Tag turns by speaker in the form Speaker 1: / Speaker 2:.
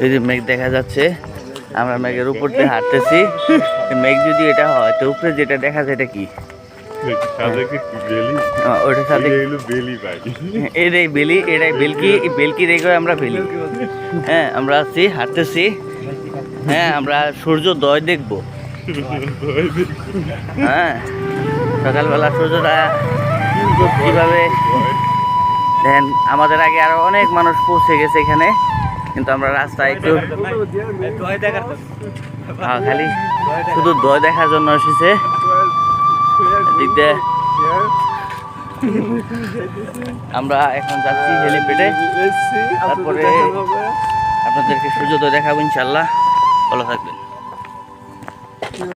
Speaker 1: এই যে মেঘ দেখা যাচ্ছে, আমরা মেঘের উপর দিয়ে হাঁটতেছি। মেঘ যদি এটা হয় তো উপরে যেটা দেখা যায় এটা কি? ওটার সাথে এটাই বেলি, এটাই বেলকি, বেলকি রেখে আমরা বেলি। হ্যাঁ, আমরা আছি, হাঁটতেছি। হ্যাঁ, আমরা সূর্যোদয় দেখবো। হ্যাঁ, সকালবেলা সূর্যটা কিভাবে দেখেন। আমাদের আগে আরো অনেক মানুষ পৌঁছে গেছে এখানে, কিন্তু আমরা রাস্তায় একটু খালি শুধু দয় দেখার জন্য এসেছে। এদিক দিয়ে আমরা এখন যাচ্ছি হেলিপ্যাডে, তারপরে আপনাদেরকে সূর্যোদয় দেখাবো ইনশাল্লাহ। ভালো থাকবেন।